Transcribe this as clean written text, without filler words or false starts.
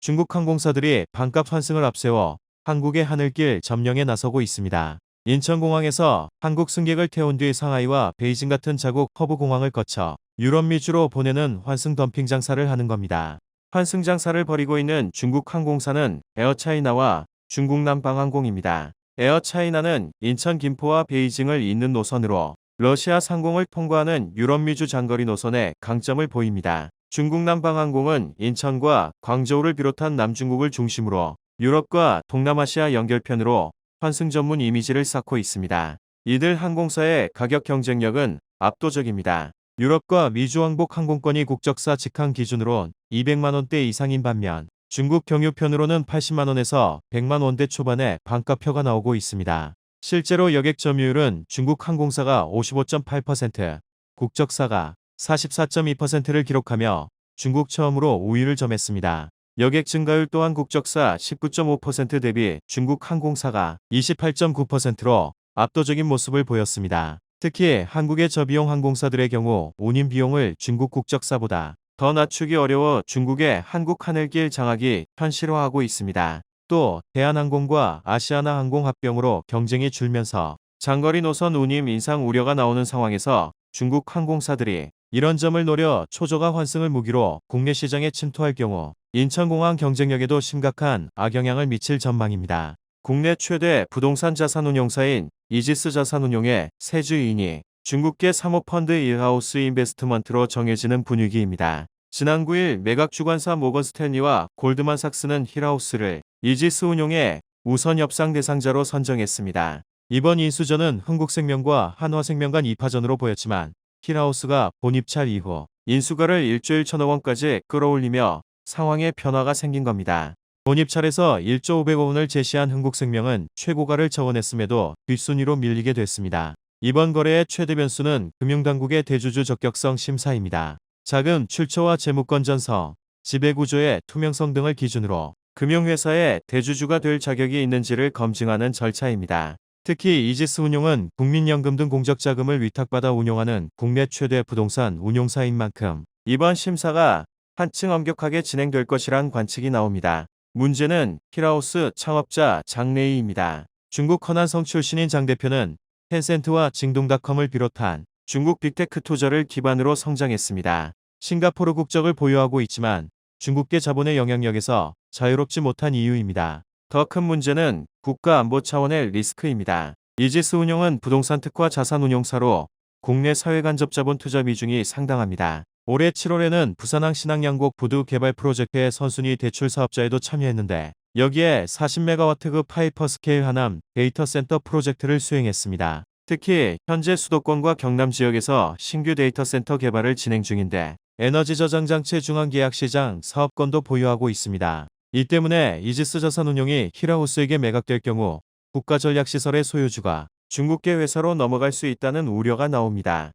중국 항공사들이 반값 환승을 앞세워 한국의 하늘길 점령에 나서고 있습니다. 인천공항에서 한국 승객을 태운 뒤 상하이와 베이징 같은 자국 허브 공항을 거쳐 유럽 미주로 보내는 환승 덤핑 장사를 하는 겁니다. 환승 장사를 벌이고 있는 중국 항공사는 에어차이나와 중국 남방항공입니다. 에어차이나는 인천 김포와 베이징을 잇는 노선으로 러시아 상공을 통과하는 유럽 미주 장거리 노선에 강점을 보입니다. 중국 남방항공은 인천과 광저우를 비롯한 남중국을 중심으로 유럽과 동남아시아 연결편으로 환승 전문 이미지를 쌓고 있습니다. 이들 항공사의 가격 경쟁력은 압도적입니다. 유럽과 미주 왕복 항공권이 국적사 직항 기준으로 200만원대 이상인 반면 중국 경유편으로는 80만원에서 100만원대 초반의 반가표가 나오고 있습니다. 실제로 여객 점유율은 중국 항공사가 55.8%, 국적사가 44.2%를 기록하며 중국 처음으로 우위를 점했습니다. 여객 증가율 또한 국적사 19.5% 대비 중국 항공사가 28.9%로 압도적인 모습을 보였습니다. 특히 한국의 저비용 항공사들의 경우 운임 비용을 중국 국적사보다 더 낮추기 어려워 중국의 한국 하늘길 장악이 현실화하고 있습니다. 또 대한항공과 아시아나항공 합병으로 경쟁이 줄면서 장거리 노선 운임 인상 우려가 나오는 상황에서 중국 항공사들이 이런 점을 노려 초저가 환승을 무기로 국내 시장에 침투할 경우 인천공항 경쟁력에도 심각한 악영향을 미칠 전망입니다. 국내 최대 부동산 자산운용사인 이지스 자산운용의 세주인이 중국계 사모펀드 일하우스 인베스트먼트로 정해지는 분위기입니다. 지난 9일 매각 주관사 모건스탠리와 골드만삭스는 힐하우스를 이지스 운용의 우선 협상 대상자로 선정했습니다. 이번 인수전은 흥국생명과 한화생명 간 2파전으로 보였지만 힐하우스가 본입찰 이후 인수가를 1조 1천억 원까지 끌어올리며 상황에 변화가 생긴 겁니다. 본입찰에서 1조 500억 원을 제시한 흥국생명은 최고가를 정언했음에도 뒷순위로 밀리게 됐습니다. 이번 거래의 최대 변수는 금융당국의 대주주 적격성 심사입니다. 자금 출처와 재무권 전서, 지배구조의 투명성 등을 기준으로 금융회사의 대주주가 될 자격이 있는지를 검증하는 절차입니다. 특히 이지스 운용은 국민연금 등 공적자금을 위탁받아 운용하는 국내 최대 부동산 운용사인 만큼 이번 심사가 한층 엄격하게 진행될 것이란 관측이 나옵니다. 문제는 힐하우스 창업자 장래희입니다. 중국 허난성 출신인 장 대표는 텐센트와 징동닷컴을 비롯한 중국 빅테크 투자를 기반으로 성장했습니다. 싱가포르 국적을 보유하고 있지만 중국계 자본의 영향력에서 자유롭지 못한 이유입니다. 더 큰 문제는 국가안보 차원의 리스크입니다. 이지스 운용은 부동산 특화 자산운용사로 국내 사회간접 자본 투자 비중이 상당합니다. 올해 7월에는 부산항 신항양곡 부두 개발 프로젝트의 선순위 대출 사업자에도 참여했는데 여기에 40메가와트급 하이퍼스케일 하남 데이터 센터 프로젝트를 수행했습니다. 특히 현재 수도권과 경남 지역에서 신규 데이터 센터 개발을 진행 중인데 에너지 저장 장치 중앙계약 시장 사업권도 보유하고 있습니다. 이 때문에 이지스 자산운용이 힐하우스에게 매각될 경우 국가전략시설의 소유주가 중국계 회사로 넘어갈 수 있다는 우려가 나옵니다.